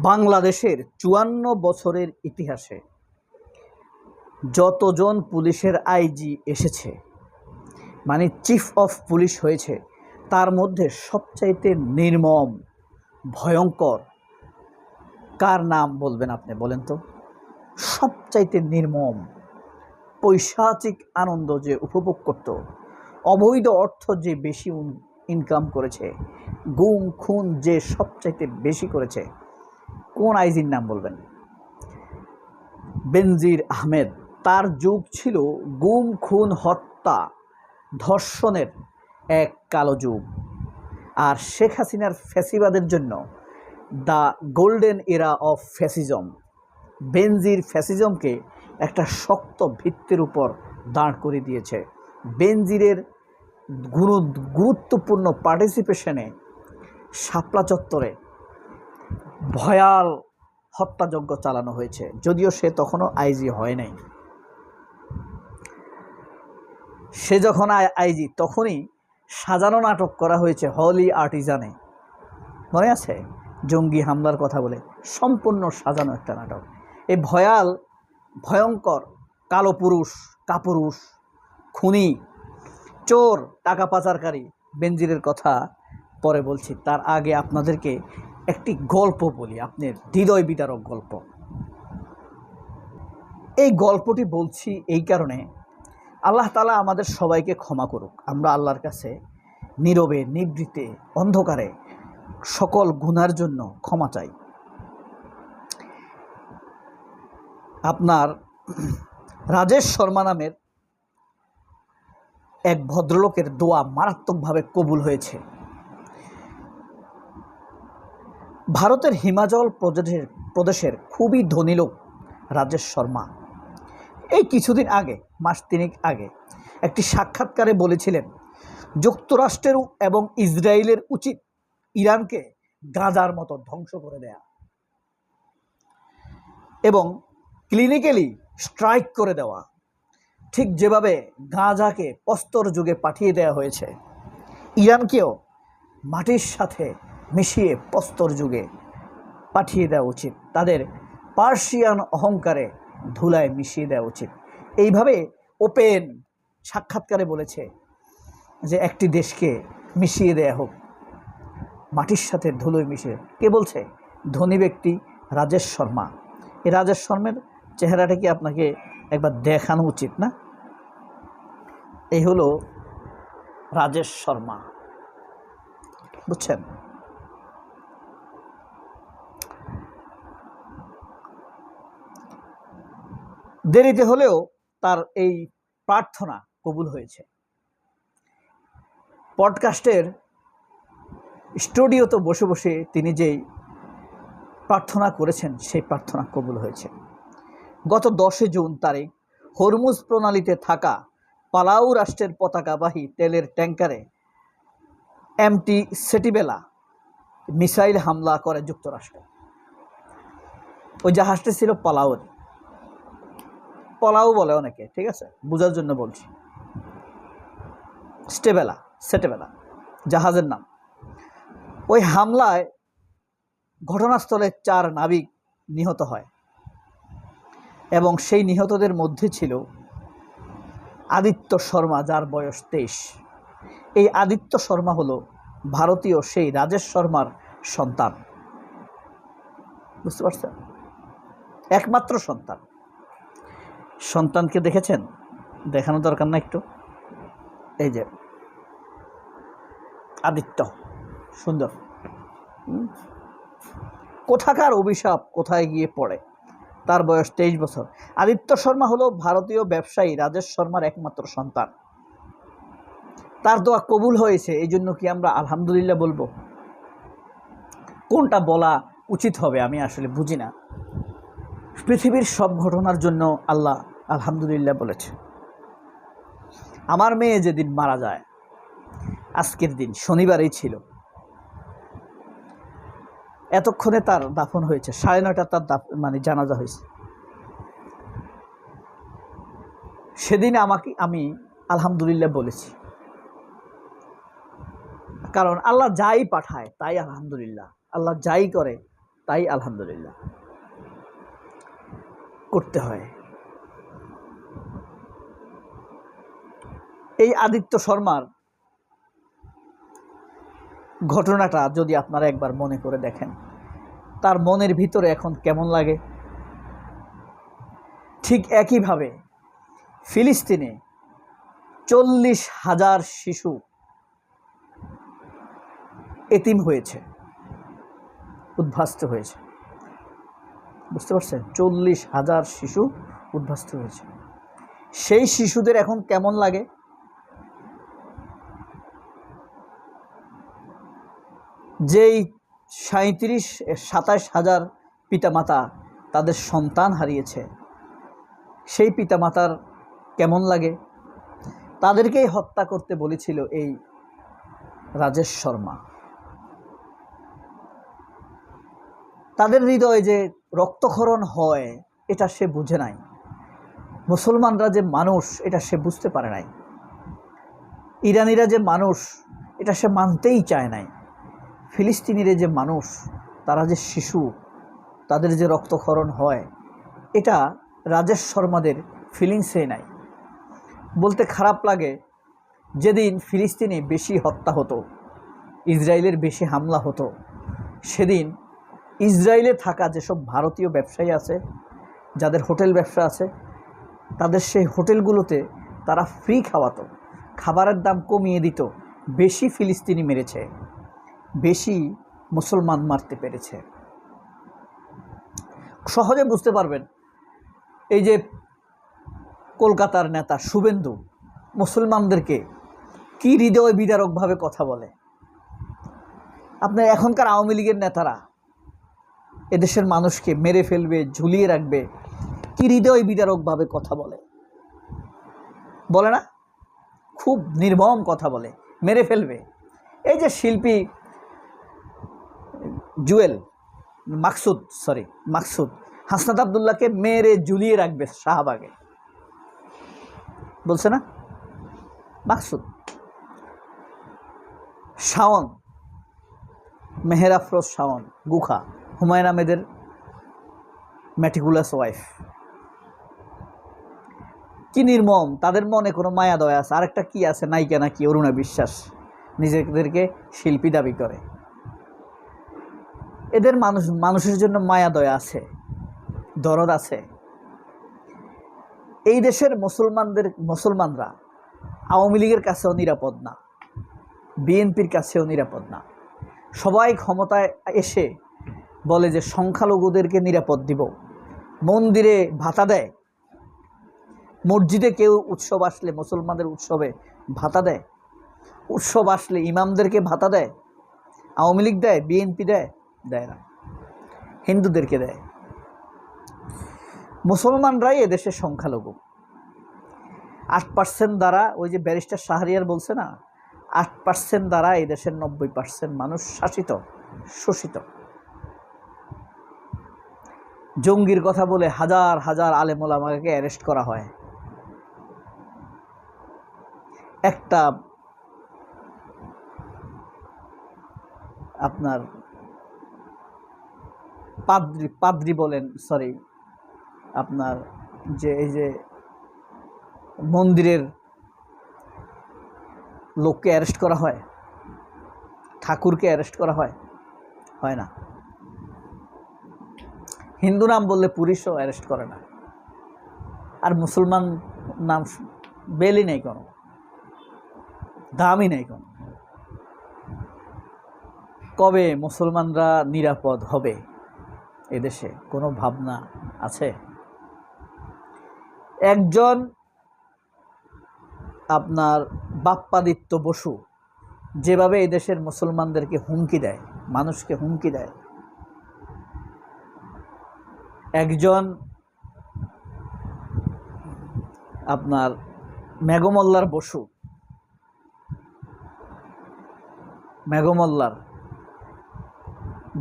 বাংলাদেশের ৫৪ বছরের ইতিহাসে যতজন পুলিশের আইজি এসেছে, মানে চিফ অফ পুলিশ হয়েছে, তার মধ্যে সবচাইতে নির্মম, ভয়ঙ্কর কার নাম বলবেন আপনি? বলেন তো। সবচাইতে নির্মম, পৈশাচিক আনন্দ যে উপভোগ করত, অবৈধ অর্থ যে বেশি ইনকাম করেছে, গুম খুন যে সবচাইতে বেশি করেছে, কোন আইজির নাম বলবেন? বেনজির আহমেদ। তার যুগ ছিল গুম খুন হত্যা ধর্ষণের এক কালো যুগ। আর শেখ হাসিনার ফ্যাসিবাদের জন্য the golden era of fascism, Benazir ফ্যাসিজমকে একটা শক্ত ভিত্তির উপর দাঁড় করে দিয়েছে। বেনজিরের গুরুত্বপূর্ণ পার্টিসিপেশনে শাপলা চত্বরে ভয়াল হত্যাযজ্ঞ চালানো হয়েছে, যদিও সে তখনও আইজি হয় নাই। সে যখন আইজি তখনই সাজানো নাটক করা হয়েছে হলি আর্টিজানে, মনে আছে? জঙ্গি হামলার কথা বলে সম্পূর্ণ সাজানো একটা নাটক। এই ভয়ঙ্কর কালো পুরুষ, কাপুরুষ, খুনি, চোর, টাকা পাচারকারী বেনজিরের কথা পরে বলছি। তার আগে আপনাদেরকে একটি গল্প বলি, আপনার হৃদয় বিদারক গল্প। এই গল্পটি বলছি এই কারণে, আল্লাহ তাআলা আমাদের সবাইকে ক্ষমা করুক। আমরা আল্লাহর কাছে নীরবে, নিভৃতে, অন্ধকারে সকল গুনার জন্য ক্ষমা চাই। আপনার রাজেশ শর্মা নামের এক ভদ্রলোকের দোয়া মারাত্মকভাবে কবুল হয়েছে। ভারতের হিমাচল প্রদেশের খুবই ধনী লোক রাজেশ শর্মা। এই কিছুদিন আগে, মাস তিনেক আগে, একটি সাক্ষাৎকারে বলেছিলেন, যুক্তরাষ্ট্রের এবং ইসরায়েলের উচিত ইরানকে গাজার মতো ধ্বংস করে দেয়া এবং ক্লিনিক্যালি স্ট্রাইক করে দেওয়া। ঠিক যেভাবে গাজাকে প্রস্তর যুগে পাঠিয়ে দেওয়া হয়েছে, ইরানকেও মাটির সাথে মিশিয়ে প্রস্তর যুগে পাঠিয়ে দেওয়া উচিত। তাদের পার্সিয়ান অহংকারে ধুলায় মিশিয়ে দেওয়া উচিত। এইভাবে ওপেন সাক্ষাৎকারে বলেছে যে একটি দেশকে মিশিয়ে দেয়া হোক মাটির সাথে, ধুলোয় মিশিয়ে। কে বলছে? ধনী ব্যক্তি রাজেশ শর্মা। এই রাজেশ শর্মার চেহারাটা কি আপনাকে একবার দেখানো উচিত না? এই হলো রাজেশ শর্মা, বুঝছেন? দেরিতে হলেও তার এই প্রার্থনা কবুল হয়েছে। পডকাস্টের স্টুডিওতে বসে বসে তিনি যেই প্রার্থনা করেছেন, সেই প্রার্থনা কবুল হয়েছে। গত 10 জুন তারিখ হরমুজ প্রণালীতে থাকা পালাউ রাষ্ট্রের পতাকাবাহী তেলের ট্যাঙ্কারে এমটি সেটিবেলা মিসাইল হামলা করে যুক্তরাষ্ট্র। ওই জাহাজটি ছিল পালাউর, পলাউ বলে অনেকে, ঠিক আছে, বোঝার জন্য বলছি। সেটেবেলা জাহাজের নাম। ওই হামলায় ঘটনাস্থলে 4 নাবিক নিহত হয় এবং সেই নিহতদের মধ্যে ছিল আদিত্য শর্মা, যার বয়স 23। এই আদিত্য শর্মা হলো ভারতীয় সেই রাজেশ শর্মার সন্তান, বুঝতে পারছেন? একমাত্র সন্তান। সন্তানকে দেখেছেন? দেখানো দরকার না একটু? এই যে আদিত্য, সুন্দর। কোথাকার অভিশাপ কোথায় গিয়ে পড়ে। তার বয়স 23 বছর। আদিত্য শর্মা হলো ভারতীয় ব্যবসায়ী রাজেশ শর্মার একমাত্র সন্তান। তার দোয়া কবুল হয়েছে, এই জন্য কি আমরা আলহামদুলিল্লাহ বলবো? কোনটা বলা উচিত হবে আমি আসলে বুঝি না। পৃথিবীর সব ঘটনার জন্য আল্লাহ আলহামদুলিল্লাহ বলেছে। আমার মেয়ে যেদিন মারা যায়, আজকের দিন শনিবারই ছিল, এতক্ষণে তার দাফন হয়েছে, 9:30 তার জানাজা হয়েছে। সেদিন আমি আলহামদুলিল্লাহ বলেছি, কারণ আল্লাহ যাই পাঠায় তাই আলহামদুলিল্লাহ, আল্লাহ যাই করে তাই আলহামদুলিল্লাহ করতে হয়। এই আদিত্য শর্মার ঘটনাটা যদি আপনারা একবার মনে করে দেখেন, তার মনের ভিতরে এখন কেমন লাগে। ঠিক একইভাবে ফিলিস্তিনে 40,000 শিশু এতিম হয়েছে, উদ্বাস্ত হয়েছে। বুঝতে পারছেন? 40,000 শিশু উদ্বাস্ত হয়েছে। সেই শিশুদের এখন কেমন লাগে? যেই 27,000 পিতামাতা তাদের সন্তান হারিয়েছে, সেই পিতামাতার কেমন লাগে? তাদেরকেই হত্যা করতে বলেছিল এই রাজেশ শর্মা। তাদের হৃদয়ে যে রক্তক্ষরণ হয় এটা সে বুঝে নাই। মুসলমানরা যে মানুষ এটা সে বুঝতে পারে নাই। ইরানিরা যে মানুষ এটা সে মানতেই চায় নাই। ফিলিস্তিনিরা যে মানুষ, তারা যে শিশু, তাদের যে রক্তক্ষরণ হয়, এটা রাজেশ শর্মাদের ফিলিংসে নাই। বলতে খারাপ লাগে, যেদিন ফিলিস্তিনে বেশি হত্যা হতো, ইসরায়েলের বেশি হামলা হতো, সেদিন ইসরায়েলে থাকা যেসব ভারতীয় ব্যবসায়ী আছে, যাদের হোটেল ব্যবসা আছে, তাদের সেই হোটেলগুলোতে তারা ফ্রি খাওয়াতো, খাবারের দাম কমিয়ে দিত। বেশি ফিলিস্তিনি মেরেছে, বেশি মুসলমান মারতে পেরেছে। সহজে বুঝতে পারবেন, এই যে কলকাতার নেতা শুভেন্দু মুসলমানদেরকে কি হৃদয় বিদারকভাবে কথা বলে। আপনার এখনকার আওয়ামী লীগের নেতারা এদেশের মানুষকে মেরে ফেলবে, ঝুলিয়ে রাখবে, কি হৃদয় বিদারকভাবে কথা বলে, বলে না? খুব নির্মম কথা বলে, মেরে ফেলবে। এই যে শিল্পী মাকসুদ হাসনাত আবদুল্লাহকে মেরে ঝুলিয়ে রাখবে শাহবাগে, বলছে না? মাকসুদ, শাওন, মেহের আফরোজ শাওন গুখা, হুমায়ুন আহমেদের ম্যাটিকুলাস ওয়াইফ। কি নির্মম! তাদের মনে কোনো মায়া দয়া আছে? আরেকটা কি আছে, নায়িকা নাকি অরুণা বিশ্বাস, নিজেদেরকে শিল্পী দাবি করে। এদের মানুষের জন্য মায়া দয়া আছে, দরদ আছে। এই দেশের মুসলমানরা আওয়ামী লীগের কাছেও নিরাপদ না, বিএনপির কাছেও নিরাপদ না। সবাই ক্ষমতায় এসে বলে যে সংখ্যালঘুদেরকে নিরাপদ দিব, মন্দিরে ভাতা দেয়, মসজিদে কেউ উৎসব আসলে, মুসলমানদের উৎসবে ভাতা দেয়, উৎসব আসলে ইমামদেরকে ভাতা দেয়। আওয়ামী লীগ দেয়? বিএনপি দেয়? দেয় না, হিন্দুদেরকে দেয়। মুসলমানরাই এদেশের সংখ্যালঘু। 8% দ্বারা, ওই যে ব্যারিস্টার শাহরিয়ার বলছে না, 8% দ্বারা এই দেশের 90% মানুষ শাসিত, শোষিত। জঙ্গির কথা বলে হাজার হাজার আলেম ওলামাকে অ্যারেস্ট করা হয়। একটা আপনার পাদ্রি বলেন, সরি, আপনার যে এই যে মন্দিরের লোককে অ্যারেস্ট করা হয়, ঠাকুরকে অ্যারেস্ট করা হয়? হয় না। হিন্দু নাম বললে পুলিশও অ্যারেস্ট করে না। আর মুসলমান নাম বেলই নেই, কোনো দামই নেই কোনো। কবে মুসলমানরা নিরাপদ হবে এদেশে? কোনো ভাবনা আছে? একজন আপনার বাপ্পাদিত্য বসু যেভাবে এই দেশের মুসলমানদেরকে হুমকি দেয়, মানুষকে হুমকি দেয়, একজন আপনার মেঘমল্লার বসু, মেঘমল্লার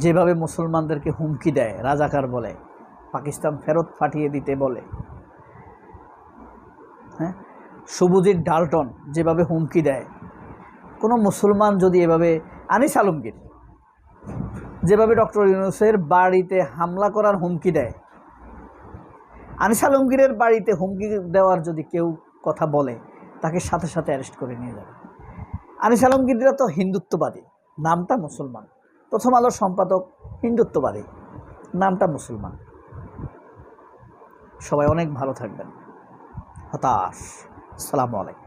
যেভাবে মুসলমানদেরকে হুমকি দেয়, রাজাকার বলে, পাকিস্তান ফেরত পাঠিয়ে দিতে বলে, হ্যাঁ, শুভজিৎ ডাল্টন যেভাবে হুমকি দেয়, কোনো মুসলমান যদি এভাবে, আনিস আলমগীর যেভাবে ডক্টর ইউনূসের বাড়িতে হামলা করার হুমকি দেয়, আনিস আলমগীরের বাড়িতে হুমকি দেওয়ার যদি কেউ কথা বলে তাকে সাথে সাথে অ্যারেস্ট করে নিয়ে যাবে। আনিস আলমগীররা তো হিন্দুত্ববাদী, নামটা মুসলমান। প্রথম আলোর সম্পাদক হিন্দুত্ববাদী, নামটা মুসলমান। সবাই অনেক ভালো থাকবেন। হতাশ। আসসালামু আলাইকুম।